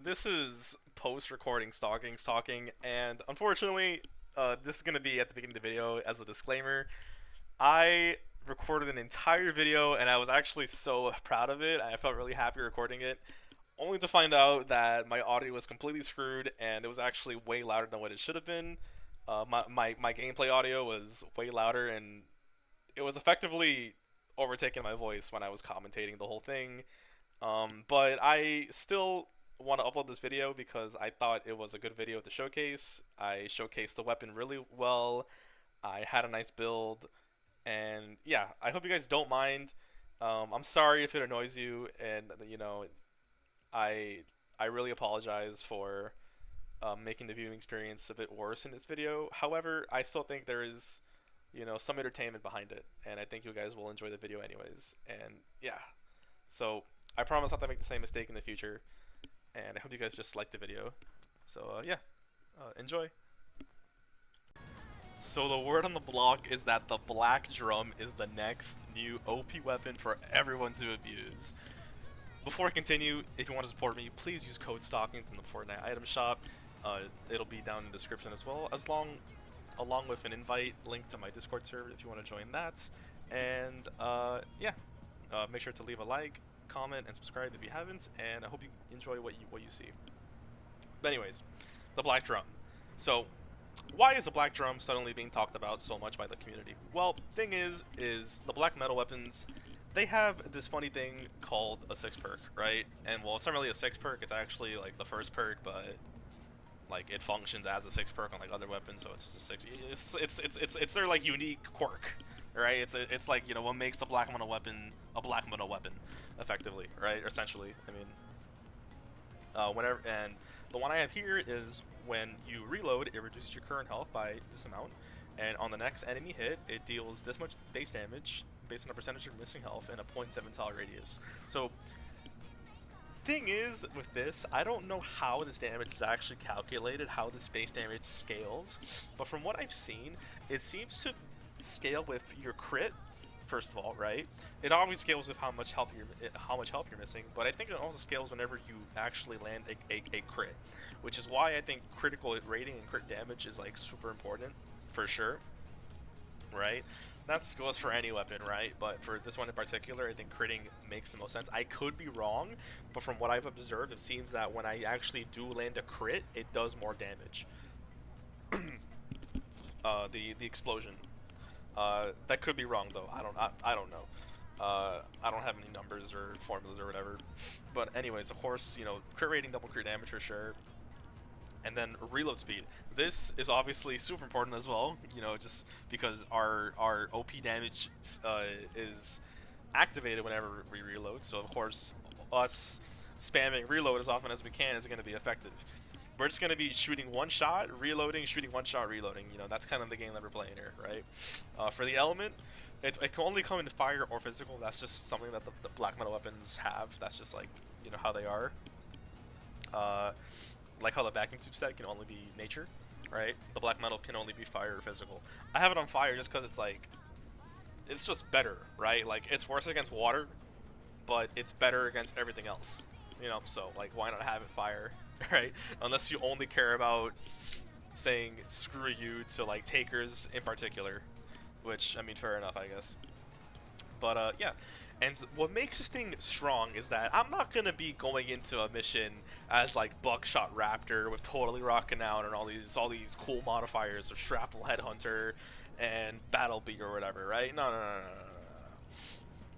This is post-recording stalking, and unfortunately, this is gonna be at the beginning of the video as a disclaimer. I recorded an entire video, and I was actually so proud of it. I felt really happy recording it, only to find out that my audio was completely screwed, and it was actually way louder than what it should have been. My gameplay audio was way louder, and it was effectively overtaking my voice when I was commentating the whole thing. But I still want to upload this video because I thought it was a good video to showcase. I showcased the weapon really well. I had a nice build, and yeah, I hope you guys don't mind. I'm sorry if it annoys you, and I I really apologize for making the viewing experience a bit worse in this video. However, I still think there is some entertainment behind it, and I think you guys will enjoy the video anyways. And yeah, so I promise not to make the same mistake in the future, and I hope you guys just like the video. So yeah, enjoy. So the word on the blog is that the black drum is the next new OP weapon for everyone to abuse. Before I continue, if you want to support me, please use code Stockings in the Fortnite item shop. It'll be down in the description as well, along with an invite link to my Discord server if you want to join that. And yeah, make sure to leave a like, comment, and subscribe if you haven't. And I hope you enjoy what you see. But anyways, the black drum. So why is the black drum suddenly being talked about so much by the community? Well, thing is the black metal weapons, they have this funny thing called a 6 perk, right? And well, it's not really a 6 perk, it's actually like the first perk, but like it functions as a 6 perk on like other weapons, so it's just a 6. It's their like unique quirk, right? It's like what makes the black metal weapon a black metal weapon, effectively, right? Essentially, I mean, whenever, and the one I have here is when you reload, it reduces your current health by this amount, and on the next enemy hit, it deals this much base damage based on a percentage of missing health and a 0.7 tile radius. So, thing is, with this, I don't know how this damage is actually calculated, how this base damage scales, but from what I've seen, it seems to scale with your crit. First of all, right? It always scales with how much health you're missing, but I think it also scales whenever you actually land a crit, which is why I think critical rating and crit damage is like super important for sure, right? That goes for any weapon, right? But for this one in particular, I think critting makes the most sense. I could be wrong, but from what I've observed, it seems that when I actually do land a crit, it does more damage. The explosion. That could be wrong though. I don't know. I don't have any numbers or formulas or whatever. But anyways, of course, crit rating, double crit damage for sure. And then reload speed. This is obviously super important as well. Just because our OP damage is activated whenever we reload. So of course, us spamming reload as often as we can is going to be effective. We're just going to be shooting one shot, reloading, shooting one shot, reloading. That's kind of the game that we're playing here, right? For the element, it can only come in fire or physical. That's just something that the black metal weapons have. That's just like, how they are. Like how the vacuum tube set can only be nature, right? The black metal can only be fire or physical. I have it on fire just because it's like, it's just better, right? Like, it's worse against water, but it's better against everything else. So like, why not have it fire? Right? Unless you only care about saying screw you to like takers in particular, which I mean, fair enough, I guess. But yeah, and what makes this thing strong is that I'm not gonna be going into a mission as like Buckshot Raptor with Totally Rockin' Out and all these cool modifiers of Shrapnel Headhunter and Battle Beat or whatever, right? No.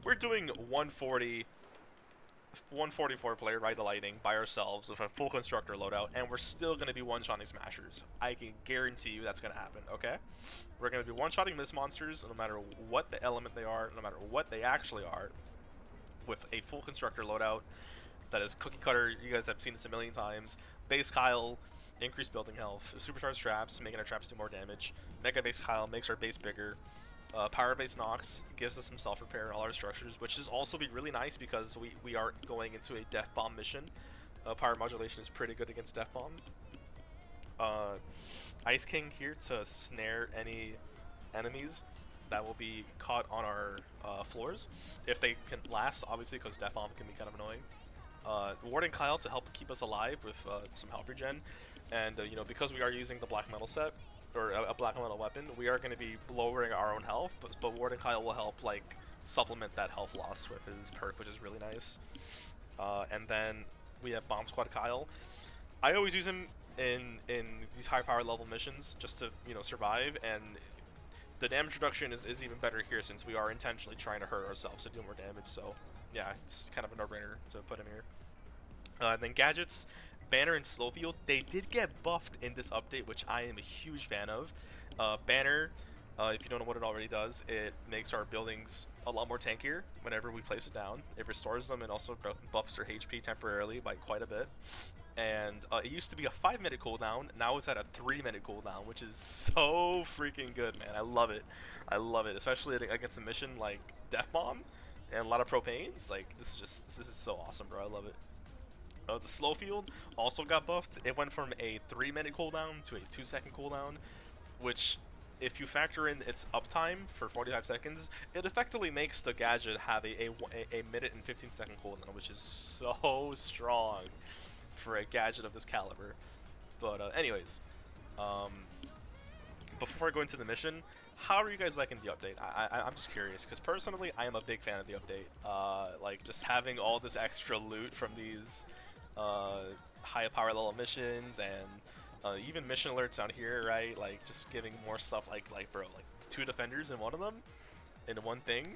We're doing 144 player Ride the Lightning by ourselves with a full constructor loadout, and we're still going to be one-shotting smashers. I can guarantee you that's going to happen, okay? We're going to be one-shotting mist monsters no matter what the element they are, no matter what they actually are, with a full constructor loadout that is cookie cutter. You guys have seen this a million times. Base Kyle, increased building health. Supercharged traps, making our traps do more damage. Mega Base Kyle makes our base bigger. Power Base Nox gives us some self-repair in all our structures, which is also be really nice because we are going into a Death Bomb mission. Power Modulation is pretty good against Death Bomb. Ice King here to snare any enemies that will be caught on our floors, if they can last, obviously, because Death Bomb can be kind of annoying. Ward and Kyle to help keep us alive with some health regen, and you know, because we are using the black metal set or a black metal weapon, we are going to be lowering our own health, but Ward and Kyle will help like supplement that health loss with his perk, which is really nice. And then we have Bomb Squad Kyle. I always use him in these high power level missions just to, you know, survive, and the damage reduction is even better here since we are intentionally trying to hurt ourselves to do more damage. So yeah, it's kind of a no-brainer to put him here. And then gadgets, Banner and Slowfield, they did get buffed in this update, which I am a huge fan of. Banner, if you don't know what it already does, it makes our buildings a lot more tankier whenever we place it down. It restores them and also buffs their HP temporarily by quite a bit. And it used to be a 5-minute cooldown, now it's at a 3-minute cooldown, which is so freaking good, man. I love it. I love it, especially against a mission like Death Bomb and a lot of propanes. Like, this is so awesome, bro. I love it. The slow field also got buffed. It went from a 3-minute cooldown to a 2-second cooldown, which, if you factor in its uptime for 45 seconds, it effectively makes the gadget have a minute and 15-second cooldown, which is so strong for a gadget of this caliber. But anyways, before I go into the mission, how are you guys liking the update? I'm just curious, because personally, I am a big fan of the update. Like, just having all this extra loot from these high power level missions, and even mission alerts down here, right? Like, just giving more stuff, like bro, like 2 defenders in one of them, in one thing.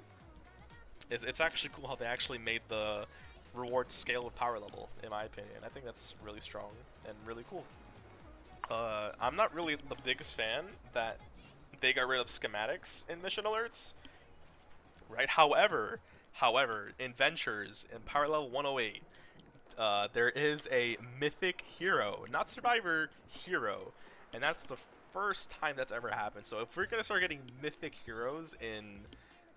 It's actually cool how they actually made the reward scale with power level, in my opinion. I think that's really strong and really cool. I'm not really the biggest fan that they got rid of schematics in mission alerts, right? However, in Ventures, in power level 108, there is a mythic hero, not survivor, hero, and that's the first time that's ever happened. So if we're gonna start getting mythic heroes in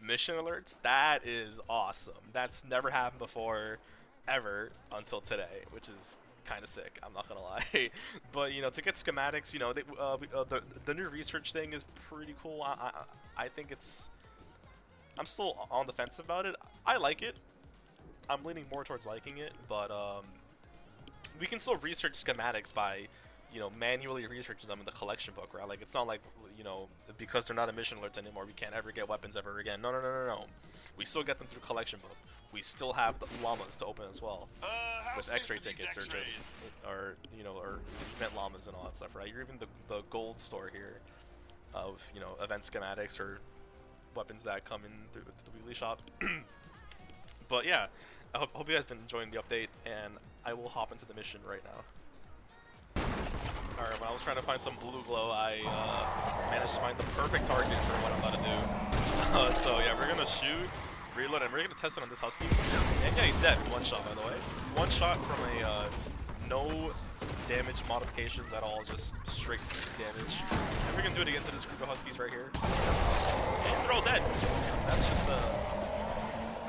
mission alerts, that is awesome. That's never happened before, ever, until today, which is kind of sick, I'm not gonna lie. But you know, to get schematics, you know, the new research thing is pretty cool. I think I'm still on the fence about it. I like it. I'm leaning more towards liking it, but we can still research schematics by, you know, manually researching them in the collection book, right? Like, it's not like, you know, because they're not in mission alerts anymore, we can't ever get weapons ever again. No. We still get them through collection book. We still have the llamas to open as well, with X-ray tickets or just, or you know, or event llamas and all that stuff, right? You're even the gold store here of, you know, event schematics or weapons that come in through the weekly shop. But yeah, I hope you guys been enjoying the update, and I will hop into the mission right now. Alright, when I was trying to find some blue glow, I managed to find the perfect target for what I'm about to do. So yeah, we're gonna shoot, reload, and we're gonna test it on this Husky. And yeah, he's dead. 1 shot, by the way. 1 shot from a no damage modifications at all, just straight damage. And we're gonna do it against this group of Huskies right here. And they're all dead. That's just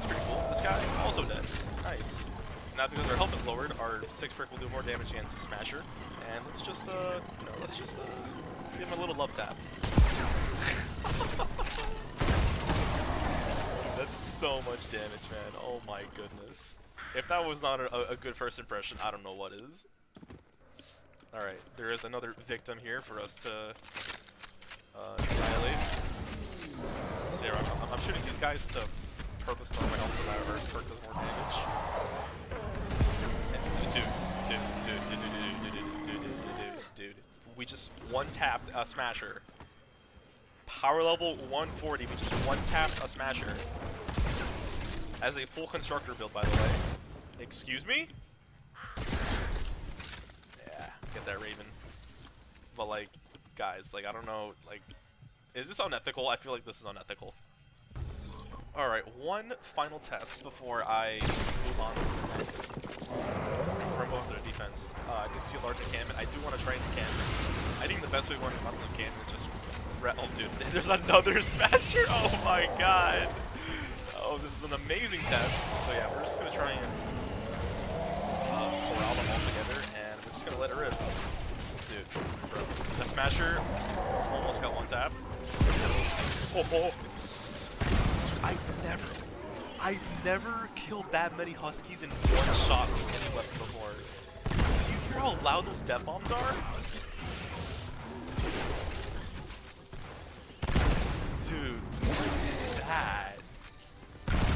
pretty cool. This guy also dead. Nice. Now because our health is lowered, our 6 perk will do more damage against the Smasher. And let's just you know, let's just give him a little love tap. That's so much damage, man. Oh my goodness. If that was not a good first impression, I don't know what is. Alright, there is another victim here for us to annihilate. So yeah, I'm shooting these guys to purpose on my health so that our perk does more damage. Dude. We just one-tapped a Smasher. Power level 140, we just one-tapped a Smasher. As a full constructor build, by the way. Excuse me? Yeah, get that Raven. But like, guys, like, I don't know, like, is this unethical? I feel like this is unethical. Alright, one final test before I move on to the next. Before I move on to the defense. I can see a large encampment. I do want to try and encampment. I think the best way to run onto the encampment is just... Oh, dude, there's another Smasher! Oh my god! Oh, this is an amazing test. So yeah, we're just going to try and corral them all together, and we're just going to let it rip. Dude, bro. The Smasher almost got one tapped. Oh. I I've never killed that many Huskies in one shot with any weapon before. Do you hear how loud those death bombs are? Dude, what is that?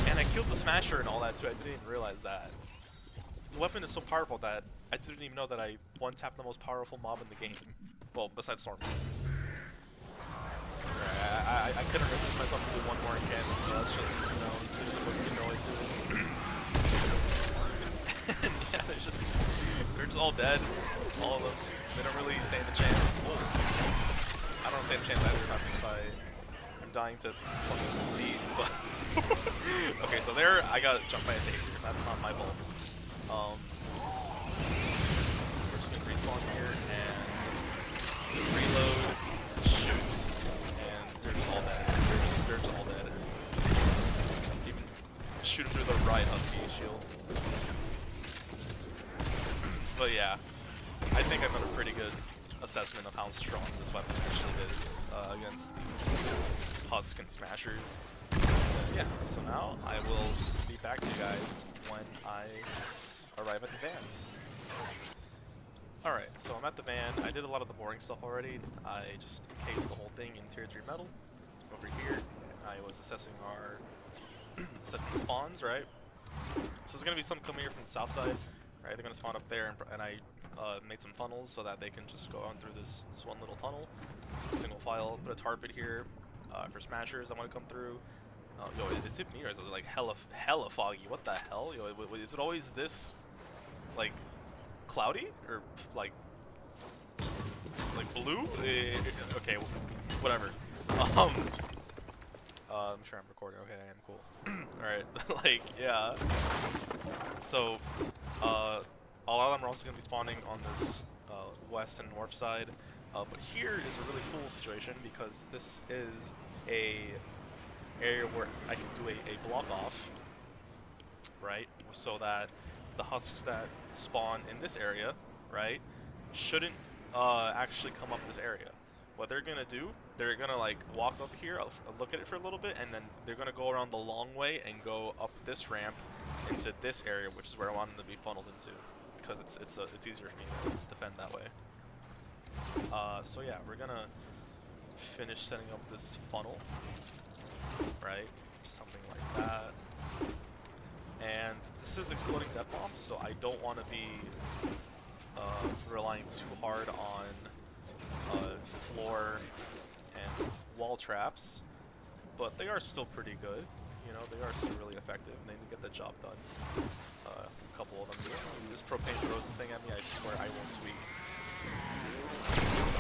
And I killed the Smasher and all that too, I didn't even realize that. The weapon is so powerful that I didn't even know that I one-tapped the most powerful mob in the game. Well, besides Storm. I couldn't resist myself to do one more in cannon, so that's just, you know, what you can always do. And yeah, they're just all dead. All of them. They don't really stand a chance. Oh. I don't stand a chance either if I'm dying to fucking these, but okay, so there I got jumped by a taser. That's not my fault. We're just gonna respawn here and reload, shoot, and they're just all dead. They're just all dead. Even shoot through the right Husky shield. But yeah, I think I've done a pretty good assessment of how strong this weapon actually is against these Husk and Smashers. Yeah, so now I will be back to you guys when I arrive at the van. Alright, so I'm at the van. I did a lot of the boring stuff already. I just encased the whole thing in tier 3 metal. Over here, I was assessing assessing the spawns, right? So there's going to be some coming here from the south side, right? They're going to spawn up there, and I made some funnels so that they can just go on through this one little tunnel. Single file, put a tar pit here for Smashers that want to come through. Yo, is it me or is it like hella foggy? What the hell? Yo, is it always this, like, cloudy? Or, like blue? Okay, whatever. I'm sure I'm recording. Okay, I am cool. Alright, like, yeah. So, a lot of them are also going to be spawning on this west and north side. But here is a really cool situation because this is a area where I can do a block off, right? So that the Husks that spawn in this area, right, shouldn't actually come up this area. What they're gonna do, they're gonna like walk up here, look at it for a little bit, and then they're gonna go around the long way and go up this ramp into this area, which is where I want them to be funneled into, because it's easier for me to defend that way. So yeah, we're gonna finish setting up this funnel, right? Something like that. And this is exploding death bombs, so I don't want to be relying too hard on floor and wall traps, but they are still pretty good. You know, they are still really effective, and they can get the job done. A couple of them do. This propane throws this thing at me, I swear I won't tweak.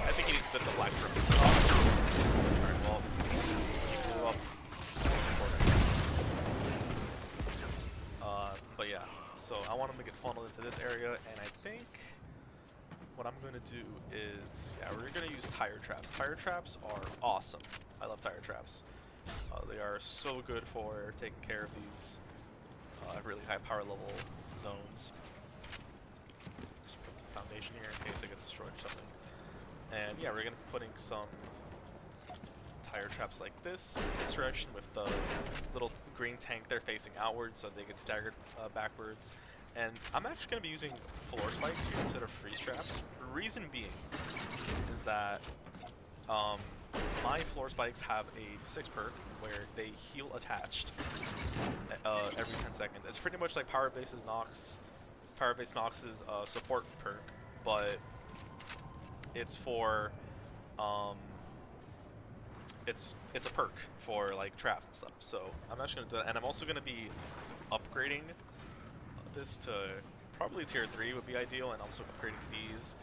I think he needs to fit the black drum. Alright, well, he blew up. But yeah, so I want him to get funneled into this area, and I think what I'm going to do is, yeah, we're going to use tire traps. Tire traps are awesome. I love tire traps. They are so good for taking care of these really high power level zones. Just put some foundation here in case it gets destroyed or something. And yeah, we're going to be putting some tire traps like this in this direction with the little green tank there facing outwards so they get staggered backwards. And I'm actually going to be using floor spikes here instead of freeze traps. The reason being is that my floor spikes have a 6 perk where they heal attached every 10 seconds. It's pretty much like Power Base Nox's support perk, but it's for it's a perk for like traps and stuff. So I'm actually going to do that, and I'm also going to be upgrading this to probably tier 3 would be ideal, and also upgrading these.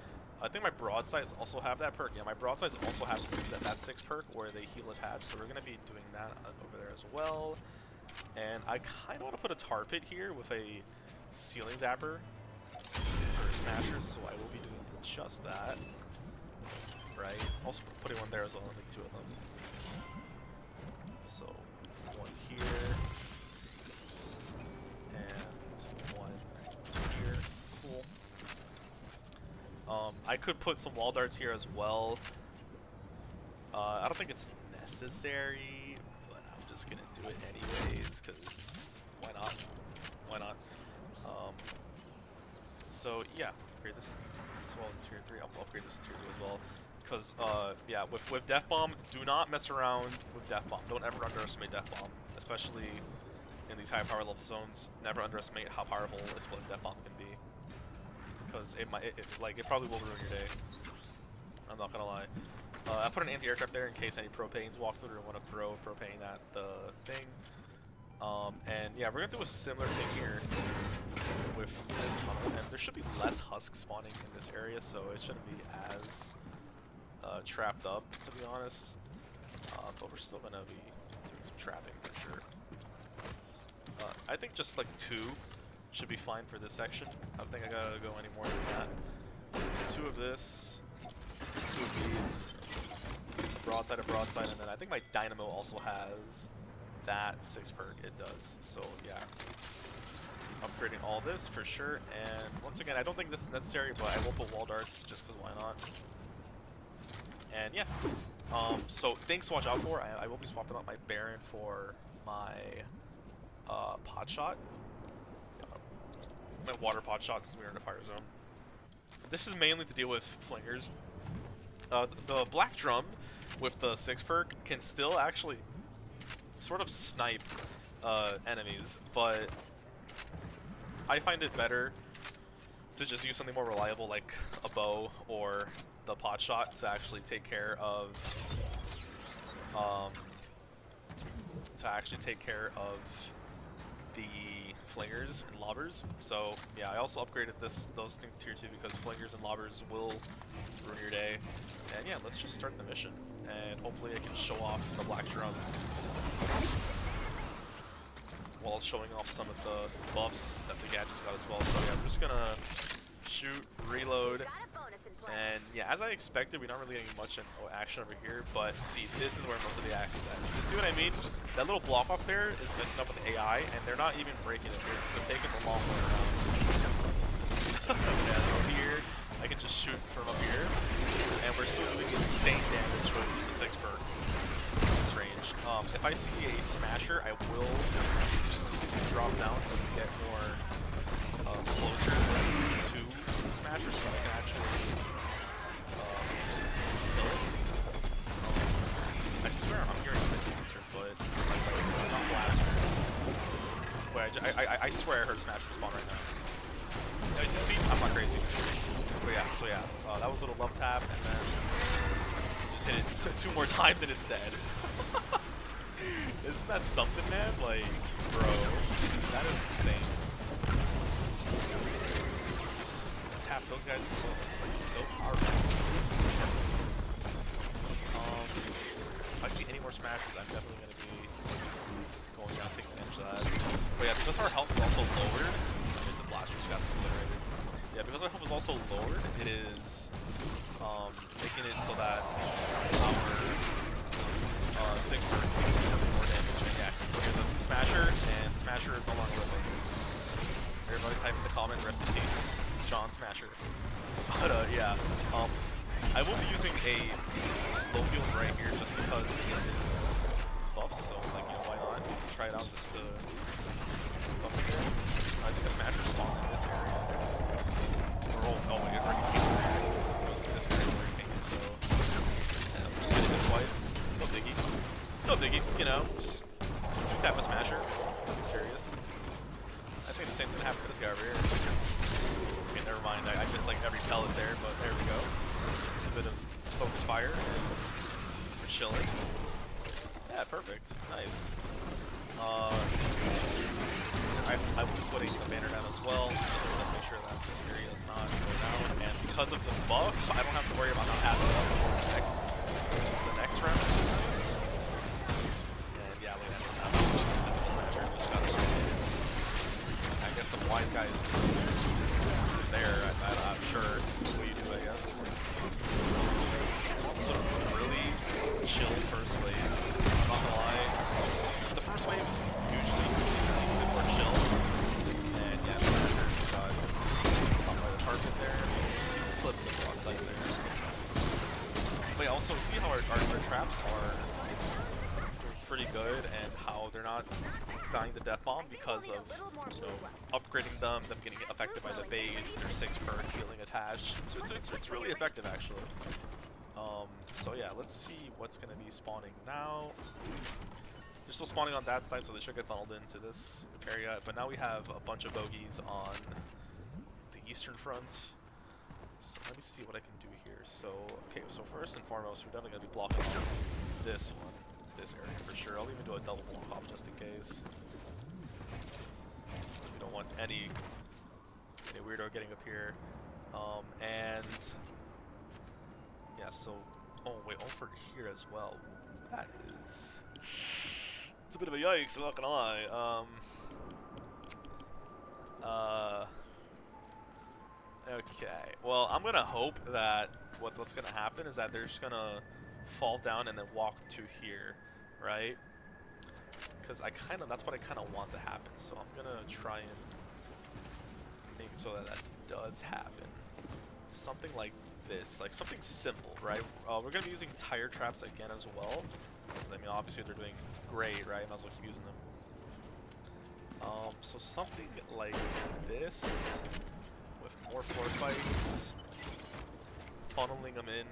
I think my broadsides also have that perk. Yeah, my broadsides also have that 6 perk where they heal attached, so we're going to be doing that over there as well. And I kind of want to put a tar pit here with a ceiling zapper for smashers, so I will be doing just that. Right? Also putting one there as well, I think 2 of them. So, one here. I could put some wall darts here as well. I don't think it's necessary, but I'm just gonna do it anyways because why not? Why not? So yeah, upgrade this as well in tier 3. I'll upgrade this in tier 2 as well. Because, yeah, with Death Bomb, do not mess around with Death Bomb. Don't ever underestimate Death Bomb, especially in these high power level zones. Never underestimate how powerful Explosive Death Bomb can be. Because it probably will ruin your day. I'm not gonna lie. I put an anti-aircraft there in case any propanes walk through and want to throw propane at the thing. And yeah, we're gonna do a similar thing here with this tunnel, and there should be less husk spawning in this area, so it shouldn't be as trapped up, to be honest. But we're still gonna be doing some trapping for sure. I think just like 2 should be fine for this section. I don't think I gotta go any more than that. 2 of this, 2 of these, broadside of broadside, and then I think my dynamo also has that 6 perk. It does. So yeah, upgrading all this for sure. And once again, I don't think this is necessary, but I will put wall darts just because why not? And yeah, so things to watch out for. I will be swapping out my Baron for my pot shot. My water pot shot since we're in a fire zone. This is mainly to deal with flingers. The black drum with the 6 perk can still actually sort of snipe enemies, but I find it better to just use something more reliable like a bow or the pot shot to actually take care of the flingers and lobbers. So yeah, I also upgraded those things to tier 2 because flingers and lobbers will ruin your day. And yeah, let's just start the mission, and hopefully I can show off the black drum while showing off some of the buffs that the gadgets got as well. So yeah, I'm just gonna shoot, reload, and yeah, as I expected, we're not really getting much action over here, but see, this is where most of the action is at. See what I mean? That little block off there is messing up with the AI, and they're not even breaking it. They're taking the long way around. Yeah, so here, I can just shoot from up here, and we're still doing insane damage with the 6 perk. This range. If I see a smasher, I will drop down and get more closer to the smasher so I can actually kill it. I swear I'm hearing a answer, but not blaster. Wait, I swear I heard a smasher spawn right now. Yeah, see, I'm not crazy. But yeah, so yeah, that was a little love tap, and then just hit it 2 more times and it's dead. Isn't that something, man? Like, bro, that is insane. Just tap those guys as well. It's like so powerful. If I see any more smashers, I'm definitely gonna be going down, taking advantage of that. But yeah, because our health is also lowered, I mean the blaster just got obliterated. Yeah, because our health is also lowered, it is making it so that our 6 perk is more damage. And yeah, look at the smasher, and smasher is no longer with us. Everybody type in the comment, rest in peace, John Smasher. But yeah, I will be using a slow field right here just because it is buff, so like, you know, why not? Try it out just to buff it there. I think a smasher spawned in this area. Or, oh my god, already came there. It goes to this area where he came, so yeah, I'm just hitting it twice. No diggy. No diggy, you know, just tap a smasher. Nothing serious. I think the same thing happened to this guy over here. Okay, never mind, I missed like every pellet there, but there we go. Just a bit of focus fire, and we're chilling. Yeah, perfect. Nice. I will be putting a banner down as well, just to make sure that this area is not going down. And because of the buff, I don't have to worry about not having it the next round. Nice. And yeah, look at that. Physical smasher just got I guess some wise guys there. I'm sure what you do, I guess. This is a really chill first wave. I'm not gonna lie. The first wave is usually a bit more chill. And yeah, the smasher just got stopped by the target there. Flip the broadside there. But yeah, also see how our traps are pretty good, and how they're not dying to death bomb because of, you know, upgrading them getting affected by the base, their 6 perk healing attached. So it's really effective actually. So yeah, let's see what's gonna be spawning now. They're still spawning on that side, so they should get funneled into this area. But now we have a bunch of bogeys on the eastern front. So let me see what I can do here. So, okay, so first and foremost, we're definitely going to be blocking off this one, this area for sure. I'll even do a double block off just in case. We don't want any weirdo getting up here. And yeah, so, oh wait, over here as well. That is, it's a bit of a yikes, I'm not gonna lie. Okay, well, I'm gonna hope that what's gonna happen is that they're just gonna fall down and then walk to here, right? Because that's what I kind of want to happen. So I'm gonna try and make it so that that does happen. Something like this, like something simple, right? We're gonna be using tire traps again as well. I mean, obviously they're doing great, right? Might as well keep using them. So something like this. With more floor spikes, funneling them in,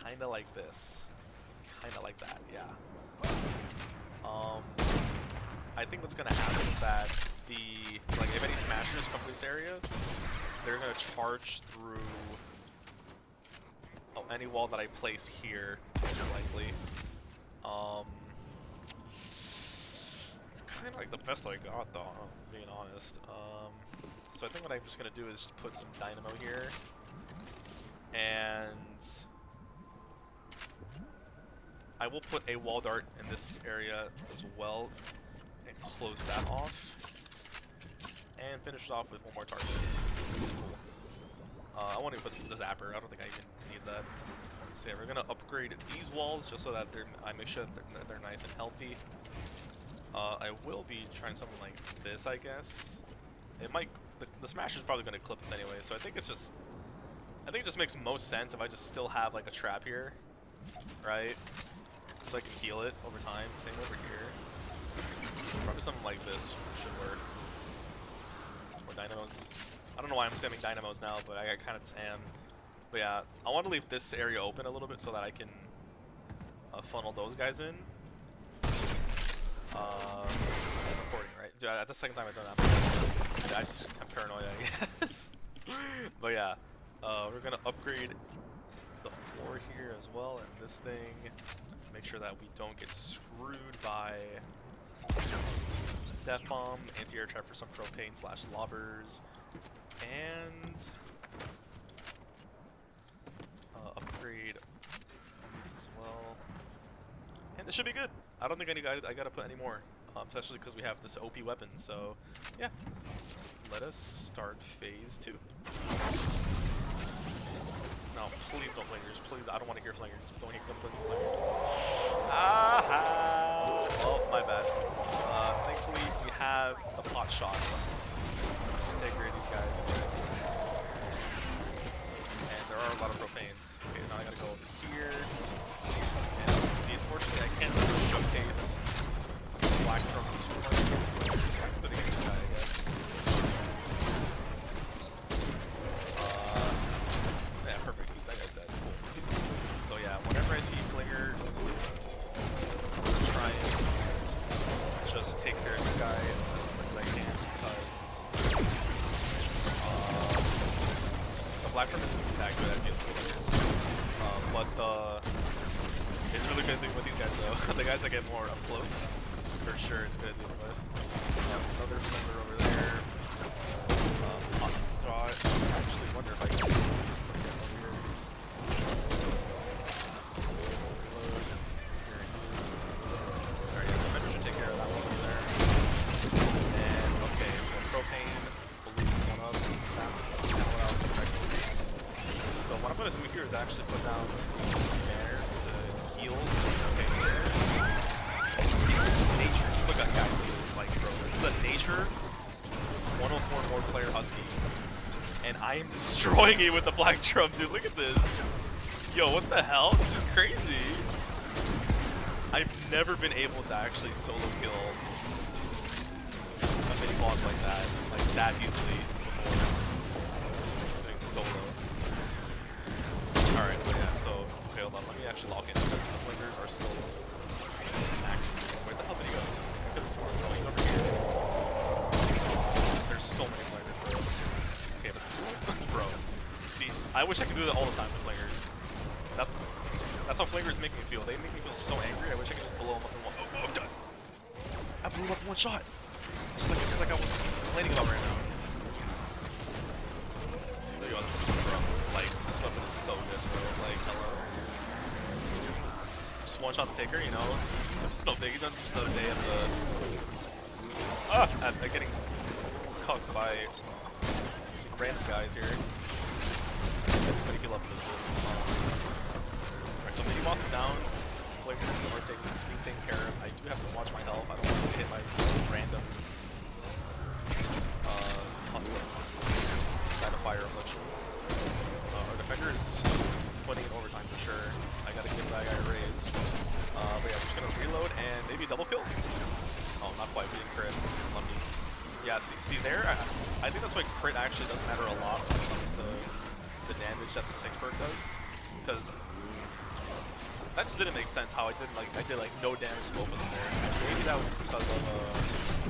kinda like this, kinda like that, yeah. I think what's gonna happen is that if any smashers come to this area, they're gonna charge through any wall that I place here, most likely. Kind of like the best I got though, being honest. So I think what I'm just gonna do is just put some dynamo here, and I will put a wall dart in this area as well, and close that off, and finish it off with one more target. Cool. I won't even put the zapper. I don't think I even need that. So yeah, we're gonna upgrade these walls just so that I make sure that they're nice and healthy. I will be trying something like this, I guess. It might, the smash is probably going to clip this anyway, so I think it just makes most sense if I just still have like a trap here, right? So I can heal it over time. Same over here. Probably something like this should work. More dynamos. I don't know why I'm spamming dynamos now, but I kind of just am. But yeah, I want to leave this area open a little bit so that I can funnel those guys in. Recording, right? Dude, that's the second time I've done that. I'm paranoid, I guess. But yeah, we're gonna upgrade the floor here as well, and this thing. Make sure that we don't get screwed by death bomb, anti-air trap for some propane / lobbers, and upgrade these as well. And this should be good. I don't think I gotta put any more, especially because we have this OP weapon. So, yeah, let us start phase 2. No, please don't flingers. Please, I don't want to hear flingers. Don't hear them flingers. Ah! Oh, my bad. Thankfully, we have the pot shots to take care of these guys. And there are a lot of profanes. Okay, now I gotta go over here. Unfortunately, I can't really showcase black from the supermarkets, but I'm putting in this guy, I guess. Yeah, perfect. That guy's dead. Cool. So yeah, whenever I see Flinger, I'm gonna try and just take care of this guy as much as I can, because the black from isn't that good at dealing with Flingers. But it's really good dealing with these guys though. The guys that get more up close, for sure it's good to deal with. Another Flinger over there. I actually wonder if I can put him over here. Alright, yeah, the Fender should take care of that one over there. And, okay, so propane, we'll leave this one up. That's what I was expecting. So what I'm going to do here is actually put down there to heal. Okay, there. Nature. Look at that, guys. Like, bro, this is a Nature 104 more player Husky. And I am destroying it with the black drum, dude. Look at this. Yo, what the hell? This is crazy. I've never been able to actually solo kill a mini boss like that easily before doing solo. Alright, but yeah, so, okay, hold on, let me actually log in because the flickers are still active. Where the hell did he go? I could have sworn he's over here. There's so many flickers, bro. Okay, but, bro, see, I wish I could do that all the time with flickers. That's how flankers make me feel. They make me feel so angry. I wish I could just blow them up in one. Oh, I'm done. I blew him up in one shot. Just like I was complaining about right now. There you go. This is bro. Like, this weapon is so good, bro. Like, hello. Just one shot to take her, you know. It's no biggie. Just another day of the. At getting cucked by random guys here. Let's make you love this. So mini boss is down, flickers are being taken care of. I do have to watch my health. I don't want to hit my random hospitals. Try to fire affliction. Our defender is putting in overtime for sure. I gotta give that guy a raise. But yeah, we're just gonna reload and maybe double kill. Oh, not quite being crit. Lucky. Yeah, see there? I think that's why crit actually doesn't matter a lot when it comes to the damage that the 6 perk does. Because that just didn't make sense how I did like no damage to both of them there. Maybe that was because of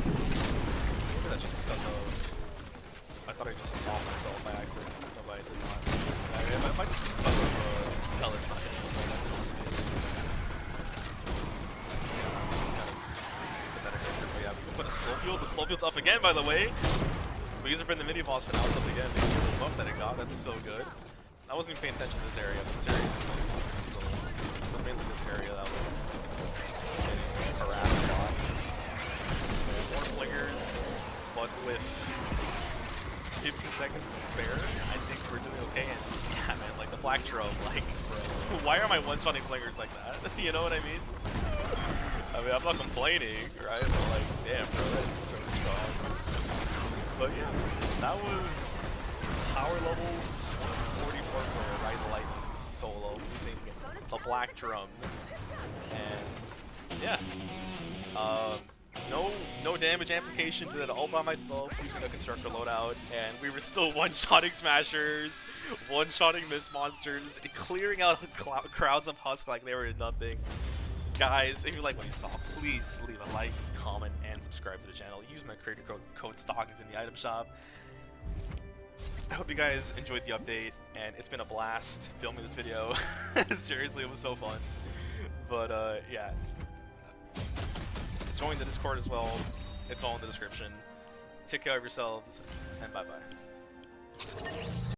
maybe that's just because of I thought I just off myself by accident. No, but I did not. It might just be because of colors not hitting the better hit. But yeah, we can put a slow field. The slow field's up again, by the way. We used to bring the mini boss, but now it's up again. Maybe the buff that it got. That's so good. I wasn't even paying attention to this area, but this area is mainly this area that was getting harassed a lot. More flickers, but with 15 seconds to spare, I think we're doing okay. And yeah, man, like the black drum, like, bro, why are my one-shotting flickers like that? You know what I mean? I mean, I'm not complaining, right? But like, damn, bro, that's so strong. But yeah, that was power level 44 player, Ride the Lightning solo using the black drum, and yeah, no damage amplification, did it all by myself using a constructor loadout, and we were still one-shotting smashers, one-shotting mist monsters, clearing out crowds of husks like they were nothing. Guys, if you like what you saw, please leave a like, comment, and subscribe to the channel. Use my creator code STOCKINGS in the item shop. I hope you guys enjoyed the update, and it's been a blast filming this video. Seriously, it was so fun. But yeah, join the Discord as well. It's all in the description. Take care of yourselves, and bye-bye.